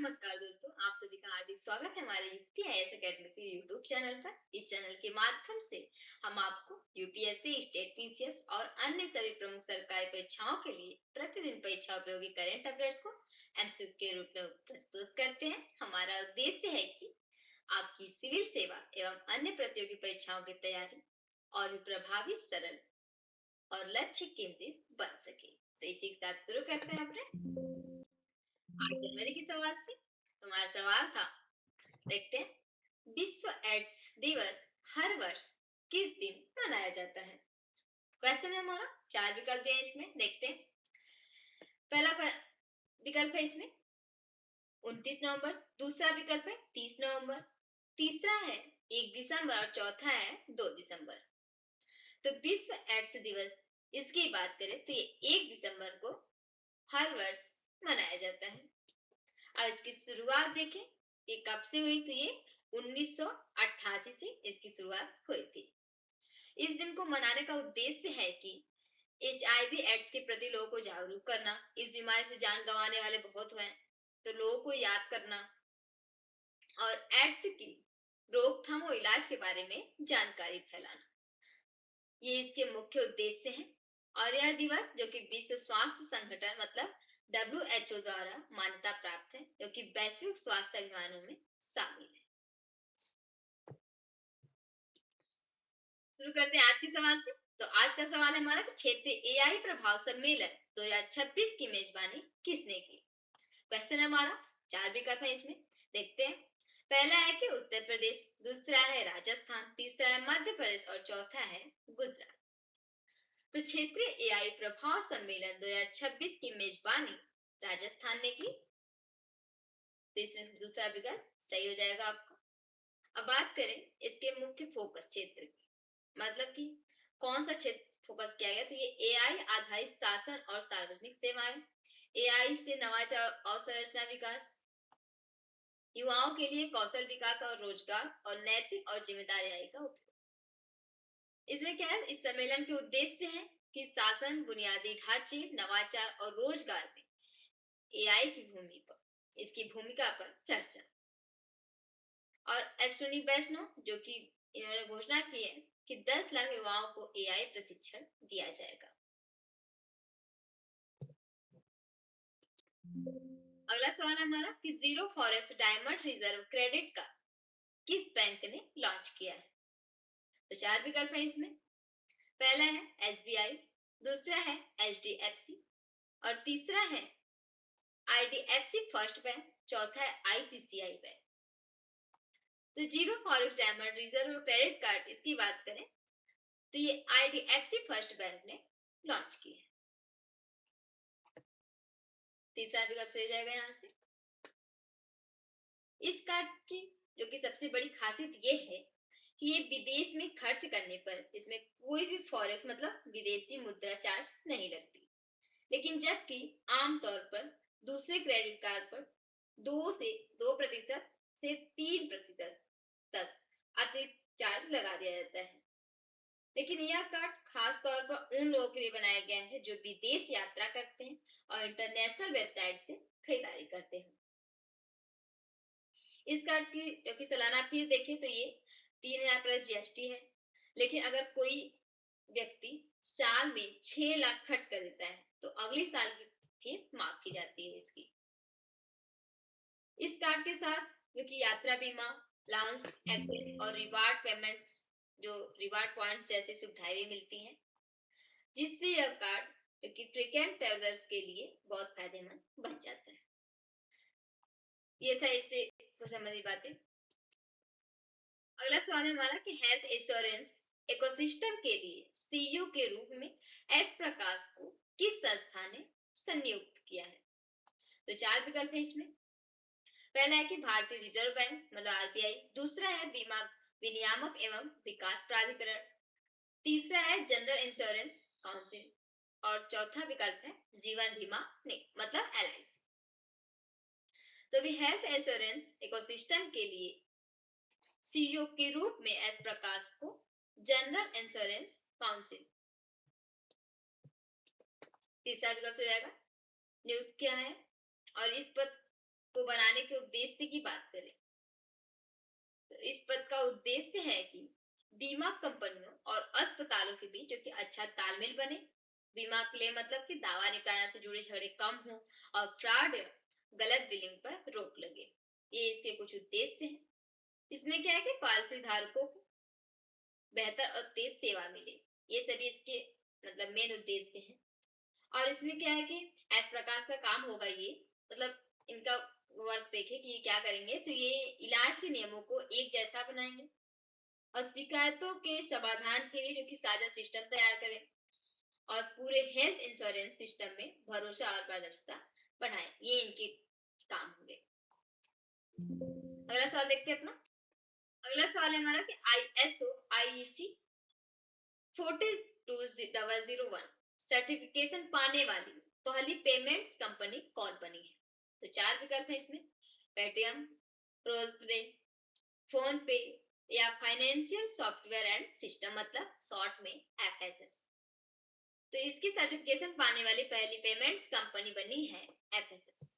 नमस्कार दोस्तों, आप सभी का हार्दिक स्वागत है हमारे युक्ति आईएएस एकेडमी के यूट्यूब चैनल पर। इस चैनल के माध्यम से हम आपको यूपीएससी, स्टेट पीसीएस और अन्य सभी प्रमुख सरकारी परीक्षाओं के लिए प्रतिदिन परीक्षा उपयोगी करंट अफेयर्स को एमसीक्यू के रूप में प्रस्तुत करते हैं। हमारा उद्देश्य है कि आपकी सिविल सेवा एवं अन्य प्रतियोगी परीक्षाओं की तैयारी और भी प्रभावी, सरल और लक्ष्य केंद्रित बन सके। तो इसी के साथ शुरू करते हैं अपने 8 जनवरी के सवाल से। तुम्हारा सवाल था, देखते हैं, विश्व एड्स दिवस हर वर्ष किस दिन मनाया जाता है। क्वेश्चन है हमारा, 4 विकल्प दिए इसमें, देखते हैं। पहला विकल्प है इसमें 29 नवंबर, दूसरा विकल्प है 30 नवंबर, तीसरा है 1 दिसंबर और चौथा है 2 दिसंबर। तो विश्व एड्स दिवस इसकी बात करें तो ये 1 दिसंबर को हर वर्ष मनाया जाता है। अब इसकी शुरुआत देखें, ये कब से हुई, तो ये 1988 से इसकी शुरुआत हुई थी। इस दिन को मनाने का उद्देश्य है कि HIV एड्स के प्रति लोगों को जागरूक करना। इस बीमारी से जान गंवाने वाले बहुत हैं, तो लोगों को याद करना और एड्स की रोकथाम और इलाज के बारे में जानकारी फैलाना, ये इसके मुख्य उद्देश्य हैं। और यह दिवस जो कि विश्व स्वास्थ्य संगठन मतलब WHO द्वारा मान्यता प्राप्त है, जो कि वैश्विक स्वास्थ्य अभियानों में शामिल है। शुरू करते हैं आज के सवाल से। तो आज का सवाल है हमारा कि क्षेत्रीय AI प्रभाव सम्मेलन 2026 की मेजबानी किसने की। क्वेश्चन है हमारा, 4 विकल्प है इसमें, देखते हैं। पहला है कि उत्तर प्रदेश, दूसरा है राजस्थान, तीसरा है मध्य प्रदेश और चौथा है गुजरात। तो क्षेत्रीय AI प्रभाव सम्मेलन 2026 की मेजबानी राजस्थान ने की, तो इसमें से दूसरा विकल्प सही हो जाएगा आपका। अब बात करें इसके मुख्य फोकस क्षेत्र की, मतलब कि कौन सा क्षेत्र फोकस किया गया, तो ये AI आधारित शासन और सार्वजनिक सेवाएं, AI से नवाचार अवसंरचना विकास, युवाओं के लिए कौशल विकास और रोजगार, और नैतिक और जिम्मेदार AI का उपयोग। इसमें क्या है, इस सम्मेलन के उद्देश्य है कि शासन, बुनियादी ढांचे, नवाचार और रोजगार में AI की इसकी भूमिका पर चर्चा। और अश्विनी वैष्णव जो कि इन्होंने घोषणा की है कि 10 लाख युवाओं को AI प्रशिक्षण दिया जाएगा। अगला सवाल है हमारा कि zero forex diamond reserve credit card किस बैंक ने लॉन्च किया है। तो 4 विकल्प है इसमें। पहला है SBI, दूसरा है HDFC और तीसरा है IDFC फर्स्ट बैंक, चौथा है ICICI बैंक। तो zero forex diamond reserve credit card इसकी बात करें तो ये IDFC फर्स्ट बैंक ने लॉन्च की है। तीसरा विकल्प सही जाएगा यहाँ से। इस कार्ड की जो कि सबसे बड़ी खासियत ये है कि ये विदेश में खर्च करने पर इसमें कोई भी फॉरेक्स मतलब विदेशी मुद्रा चार्ज नहीं लगती, लेकिन जबकि आमतौर पर दूसरे क्रेडिट कार्ड पर 2% से 3% तक अतिरिक्त चार्ज लगा दिया जाता है। लेकिन यह कार्ड खास तौर पर उन लोगों के लिए बनाया गया है जो विदेश यात्रा करते हैं और इंटरनेशनल वेबसाइट से खरीदारी करते हैं। इस कार्ड की जो कि सालाना फीस देखें तो ये 3,000 प्लस GST है, लेकिन अगर कोई व्यक्ति साल में 6 लाख खर्च कर देता है तो अगले साल की फीस माफ की जाती है इसकी। इस कार्ड के साथ जो कि यात्रा बीमा, लाउंज एक्सेस और रिवार्ड पेमेंट्स, जो रिवार्ड पॉइंट्स जैसी सुविधाएं भी मिलती हैं, जिससे यह कार्ड जो कि फ्रीक्वेंट ट्रैवलर्स के लिए बहुत फायदेमंद बन जाता है। ये था इससे संबंधित बातें। अगला सवाल है हमारा कि हेल्थ इंश्योरेंस इकोसिस्टम के लिए CEO के रूप में एस प्रकाश को किस संस्था ने संयुक्त किया है। तो 4 विकल्प है इसमें। पहला है कि भारतीय रिजर्व बैंक मतलब RBI, दूसरा है बीमा विनियामक एवं विकास प्राधिकरण, तीसरा है जनरल इंश्योरेंस काउंसिल और चौथा विकल्प है जीवन बीमा निगम मतलब LIC। तो भी हेल्थ इंश्योरेंस इकोसिस्टम के लिए CEO के रूप में एस प्रकाश को जनरल इंश्योरेंस काउंसिल, तीसरा विकल्प हो जाएगा, नियुक्त किया है और इस पद को को बनाने के उद्देश्य की बात करें तो इस पद का उद्देश्य है कि बीमा कंपनियों और अस्पतालों के बीच जो कि अच्छा तालमेल बने, बीमा क्लेम मतलब कि दावा निपटाने से जुड़े झगड़े कम हो और फ्रॉड गलत बिलिंग पर रोक लगे। ये इसके कुछ उद्देश्य हैं। इसमें क्या है कि पॉलिसी धारकों को बेहतर और तेज सेवा मिले, ये सभी इसके मतलब मेन उद्देश्य हैं। और इसमें क्या है कि इस प्रकार का काम होगा, ये मतलब इनका वर्क देखे कि ये क्या करेंगे, तो ये इलाज के नियमों को एक जैसा बनाएंगे और शिकायतों के समाधान के लिए जो कि साझा सिस्टम तैयार करें और पूरे हेल्थ इंश्योरेंस सिस्टम में भरोसा और पारदर्शिता बढ़ाएं। ये इनके काम होंगे। अगला सवाल देखते हैं अपना। अगला सवाल है हमारा कि ISO IEC 42001 सर्टिफिकेशन पाने वाली पहली पेमेंट्स कंपनी कौन बनी है? तो 4 विकल्प है इसमें, पेटीएम, रोजपे, फोन पे या फाइनेंशियल सॉफ्टवेयर एंड सिस्टम मतलब शॉर्ट में FSS। तो इसकी सर्टिफिकेशन पाने वाली पहली पेमेंट्स कंपनी बनी है FSS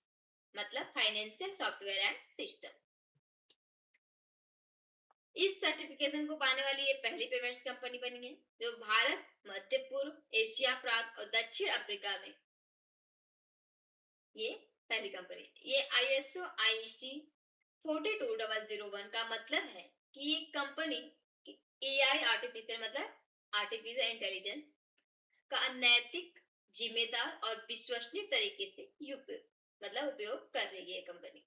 मतलब फाइनेंशियल सॉफ्टवेयर एंड सिस्टम। इस सर्टिफिकेशन को पाने वाली ये पहली पेमेंट्स कंपनी बनी है जो भारत, मध्य पूर्व एशिया प्रांत और दक्षिण अफ्रीका में ये पहली कंपनी। ये ISO IEC 42001 का मतलब है कि ये कंपनी AI आर्टिफिशियल मतलब आर्टिफिशियल इंटेलिजेंस का नैतिक, जिम्मेदार और विश्वसनीय तरीके से उपयोग कर रही है कंपनी।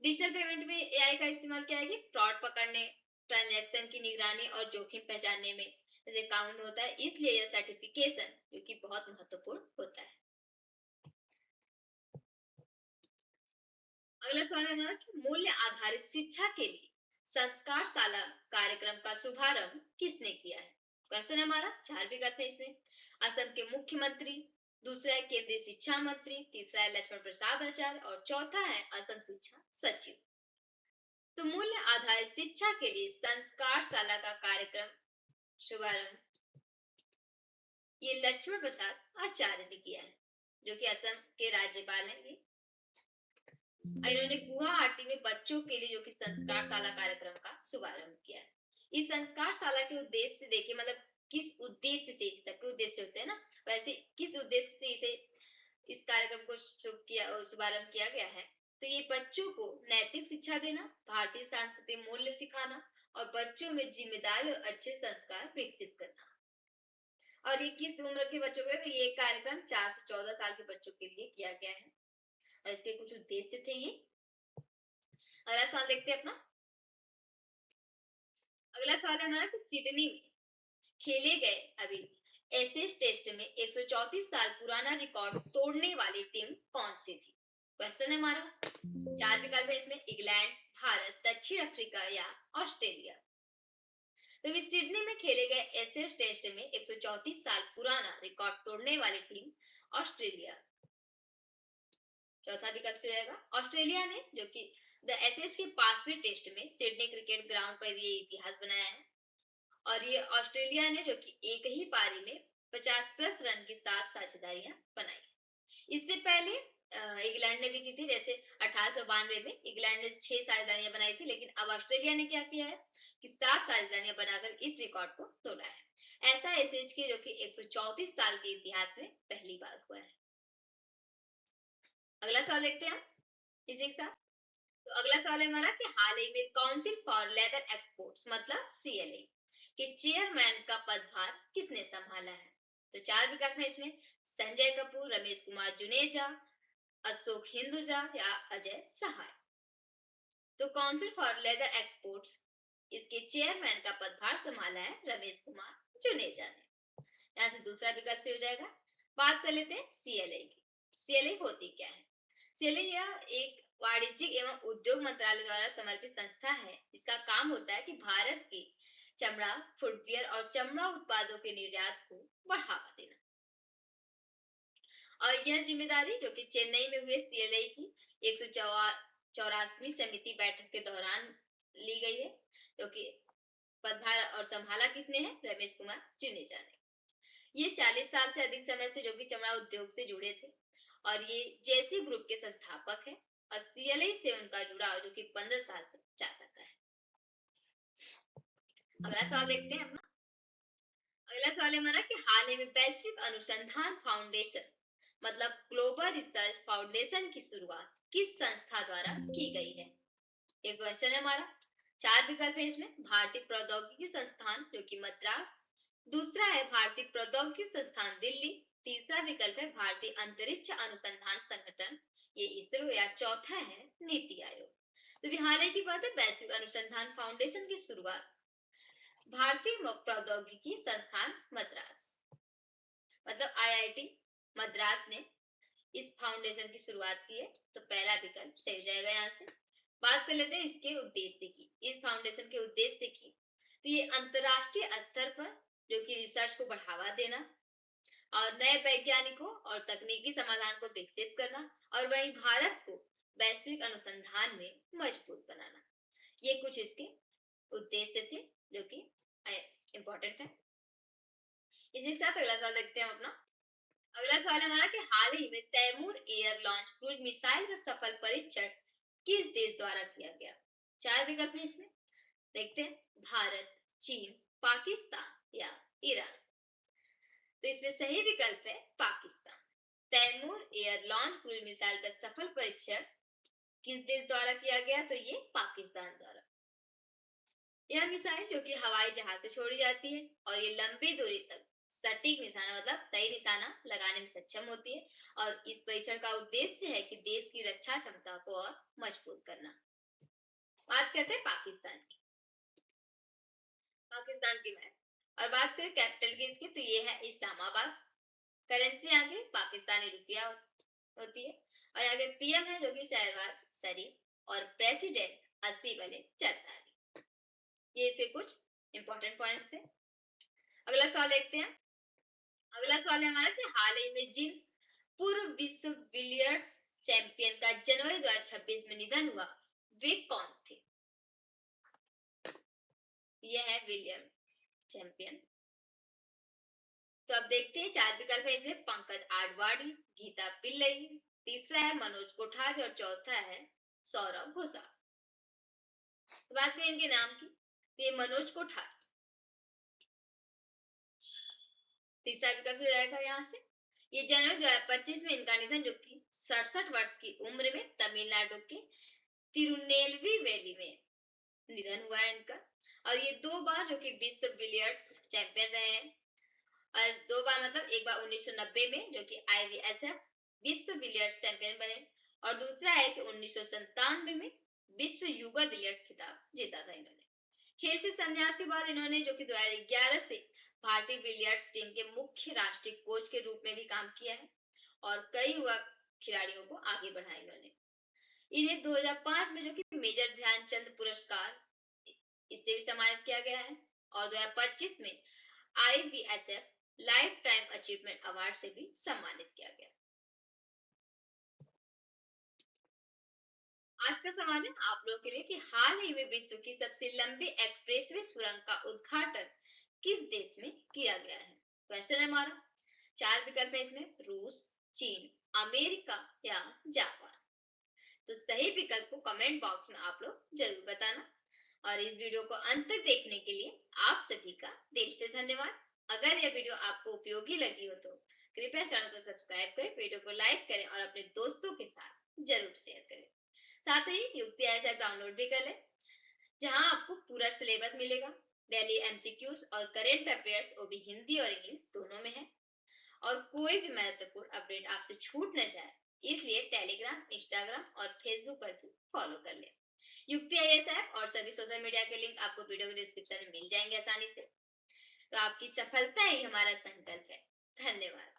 डिजिटल पेमेंट में AI का इस्तेमाल क्या है कि फ्रॉड पकड़ने, ट्रांजैक्शन की निगरानी और जोखिम पहचानने में जैसे काम में होता है, इसलिए यह सर्टिफिकेशन जो कि बहुत महत्वपूर्ण होता है। अगला सवाल है हमारा कि मूल्य आधारित शिक्षा के लिए संस्कारशाला कार्यक्रम का शुभारंभ किसने किया है? क्वेश्चन है हमारा, 4 विकल्प है इसमें, असम के मुख्यमंत्री, दूसरा है केंद्रीय शिक्षा मंत्री, तीसरा है लक्ष्मण प्रसाद आचार्य और चौथा है असम शिक्षा सचिव। तो मूल्य आधारित शिक्षा के लिए संस्कारशाला का कार्यक्रम शुभारंभ ये लक्ष्मण प्रसाद आचार्य ने किया है जो कि असम के राज्यपाल हैं। ये इन्होंने गुवाहाटी में बच्चों के लिए जो कि संस्कारशाला कार्यक्रम का शुभारंभ किया है। इस संस्कारशाला के उद्देश्य से देखिए, मतलब किस उद्देश्य से, सबके उद्देश्य होते हैं ना, वैसे किस उद्देश्य से इसे इस कार्यक्रम को शुभारंभ किया गया है। तो ये बच्चों को नैतिक शिक्षा देना, भारतीय सांस्कृतिक मूल्य सिखाना और बच्चों में जिम्मेदारी और अच्छे संस्कार विकसित करना। और ये किस उम्र के बच्चों के लिए? तो ये कार्यक्रम 4 से 14 साल के बच्चों के लिए किया गया है और इसके कुछ उद्देश्य थे ये। अगला सवाल देखते हैं अपना। अगला सवाल है हमारा कि सिडनी में खेले गए अभी एशेज टेस्ट में 134 साल पुराना रिकॉर्ड तोड़ने वाली टीम कौन सी थी? क्वेश्चन है हमारा, 4 विकल्प है इसमें, इंग्लैंड, भारत, दक्षिण अफ्रीका या ऑस्ट्रेलिया। तो सिडनी में खेले गए एशेज टेस्ट में 134 साल पुराना रिकॉर्ड तोड़ने वाली टीम ऑस्ट्रेलिया। चौथा विकल्प से जाएगा ऑस्ट्रेलिया ने, जो कि द एशेज के 5वें टेस्ट में सिडनी क्रिकेट ग्राउंड पर ये इतिहास बनाया है। और ये ऑस्ट्रेलिया ने जो कि एक ही पारी में 50+ रन की 7 साझेदारियां बनाई। इससे पहले इंग्लैंड ने भी की थी, जैसे 1892 में इंग्लैंड ने 6 साझेदारियां बनाई थी, लेकिन अब ऑस्ट्रेलिया ने क्या किया है कि 7 साझेदारियां बनाकर इस रिकॉर्ड को तोड़ा है। ऐसा एशेज के जो कि 134 साल के इतिहास में पहली बार हुआ है। अगला सवाल देखते हैं हम इसी के साथ। तो अगला सवाल है हमारा कि हाल ही में काउंसिल फॉर लेदर एक्सपोर्ट्स मतलब CLA के चेयरमैन का पदभार किसने संभाला है? तो 4 विकल्प है इसमें, संजय कपूर, रमेश कुमार जुनेजा, अशोक हिंदुजा या अजय सहाय। तो काउंसिल फॉर लेदर एक्सपोर्ट्स इसके चेयरमैन का पदभार संभाला है रमेश कुमार जुनेजा ने। यहाँ से दूसरा विकल्प से हो जाएगा। बात कर लेते हैं CLA की। CLA होती क्या है? CLA यह एक वाणिज्यिक एवं उद्योग मंत्रालय द्वारा समर्थित संस्था है। इसका काम होता है कि भारत के चमड़ा, फुटवियर और चमड़ा उत्पादों के निर्यात को बढ़ावा देना। और यह जिम्मेदारी जो कि चेन्नई में हुए CLA की 184वीं समिति बैठक के दौरान ली गई है, जो कि पदभार और संभाला किसने है? रमेश कुमार जुनेजा ने। ये 40 साल से अधिक समय से जो कि चमड़ा उद्योग से जुड़े थे और ये जेसी ग्रुप के संस्थापक है। और CLI से उनका जुड़ाव जो कि 15 साल से ज्यादा का है। अगला सवाल देखते हैं अपना। अगला सवाल है हमारा कि हाल ही में वैश्विक अनुसंधान फाउंडेशन मतलब ग्लोबल रिसर्च फाउंडेशन की शुरुआत किस संस्था द्वारा की गई है? एक क्वेश्चन है हमारा। 4 विकल्प है इसमें। भारतीय प्रौद्योगिकी संस्थान जो कि मद्रास, दूसरा है भारतीय प्रौद्योगिकी संस्थान दिल्ली, तीसरा विकल्प है भारतीय अंतरिक्ष अनुसंधान संगठन ये इसरो, या चौथा है नीति आयोग। तो बिहार की बात है वैश्विक अनुसंधान फाउंडेशन की शुरुआत भारतीय प्रौद्योगिकी संस्थान मद्रास मतलब IIT मद्रास ने इस फाउंडेशन की शुरुआत की है। तो पहला विकल्प सही हो जाएगा। यहाँ से बात कर लेते हैं इसके उद्देश्य की। इस फाउंडेशन के उद्देश्य की तो ये अंतरराष्ट्रीय स्तर पर जो कि रिसर्च को बढ़ावा देना और नए वैज्ञानिकों और तकनीकी समाधान को विकसित करना और वहीं भारत को वैश्विक अनुसंधान में मजबूत बनाना, ये कुछ इसके उद्देश्य थे जो कि इम्पोर्टेंट है। इसी के साथ अगला सवाल देखते हैं अपना। अगला सवाल है हमारा कि हाल ही में Taimur air launch cruise missile का सफल परीक्षण किस देश द्वारा किया गया? 4 विकल्प है इसमें। देखते हैं भारत, चीन, पाकिस्तान या ईरान। तो इसमें सही विकल्प है Pakistan. Taimur air launch cruise missile का सफल परीक्षण किस देश द्वारा किया गया? तो ये पाकिस्तान द्वारा। यह मिसाइल जो कि हवाई जहाज से छोड़ी जाती है और ये लंबी दूरी तक सटीक निशाना मतलब सही निशाना लगाने में सक्षम होती है और इस परीक्षण का उद्देश्य है कि देश की रक्षा क्षमता को और मजबूत करना। बात करते हैं पाकिस्तान की। मैप और बात करें कैपिटल की इसकी तो ये है इस्लामाबाद। करेंसी आगे पाकिस्तानी रुपया होती है और आगे PM है जो कि शहबाज शरीफ और प्रेसिडेंट असif अली जरदारी। ये इसके कुछ इंपॉर्टेंट पॉइंट्स थे। अगला सवाल देखते हैं। अगला सवाल है हमारा कि हाल ही में जिन पूर्व विश्व बिलियर्ड्स चैंपियन का जनवरी 2026 में निधन हुआ वे कौन थे? यह है विलियम चैंपियन। तो अब देखते हैं 4 विकल्प है इसमें। पंकज आडवाणी, गीता पिल्लई, तीसरा है मनोज कोठारी और चौथा है सौरभ घोषाल। तो बात करें इनके नाम की तो ये मनोज कोठारी तीसरा विकल्प हो जाएगा। यहाँ से ये जनवरी 2025 में इनका निधन जो कि 67 वर्ष की उम्र में तमिलनाडु के तिरुनेलवी वैली में निधन हुआ है इनका। और ये 2 बार जो कि विश्व बिलियर्ड्स चैंपियन रहे हैं और 2 बार मतलब एक बार 1990 में जो कि IBSF विश्व बिलियर्ड्स चैंपियन बने और दूसरा है कि 1997 में विश्व युगल बिलियर्ड्स खिताब जीता था इन्होंने। खेल से संन्यास के बाद इन्होंने जो कि 2011 से भारतीय बिलियर्ड्स टीम के मुख्य राष्ट्रीय कोच के रूप में भी काम किया है और कई युवा खिलाड़ियों को आगे बढ़ाया इन्होंने। इन्हें 2005 में जो कि मेजर ध्यानचंद पुरस्कार इससे भी सम्मानित किया गया है और 2025 में IBSF life time achievement award से भी सम्मानित किया गया। आज का सवाल है आप लोगों के लिए कि हाल ही में विश्व की सबसे लंबी एक्सप्रेसवे सुरंग का उद्घाटन किस देश में किया गया है? क्वेश्चन है हमारा। 4 विकल्प है इसमें। रूस, चीन, अमेरिका या जापान। तो सही विकल्प को कमेंट बॉक्स में आप लोग जरूर बताना और इस वीडियो को अंत तक देखने के लिए आप सभी का दिल से धन्यवाद। अगर यह वीडियो आपको उपयोगी लगी हो तो कृपया चैनल को सब्सक्राइब करें, वीडियो को लाइक करें और अपने दोस्तों के साथ जरूर शेयर करें। साथ ही युक्ति ऐप डाउनलोड भी कर लें जहां आपको पूरा सिलेबस मिलेगा। डेली MCQs और करेंट अफेयर्स वो भी हिंदी और इंग्लिश दोनों में है और कोई भी महत्वपूर्ण अपडेट आपसे छूट न जाए इसलिए टेलीग्राम, इंस्टाग्राम और फेसबुक पर भी फॉलो कर लें। युक्ति IAS ऐप और सभी सोशल मीडिया के लिंक आपको वीडियो के डिस्क्रिप्शन में मिल जाएंगे आसानी से। तो आपकी सफलता ही हमारा संकल्प है। धन्यवाद।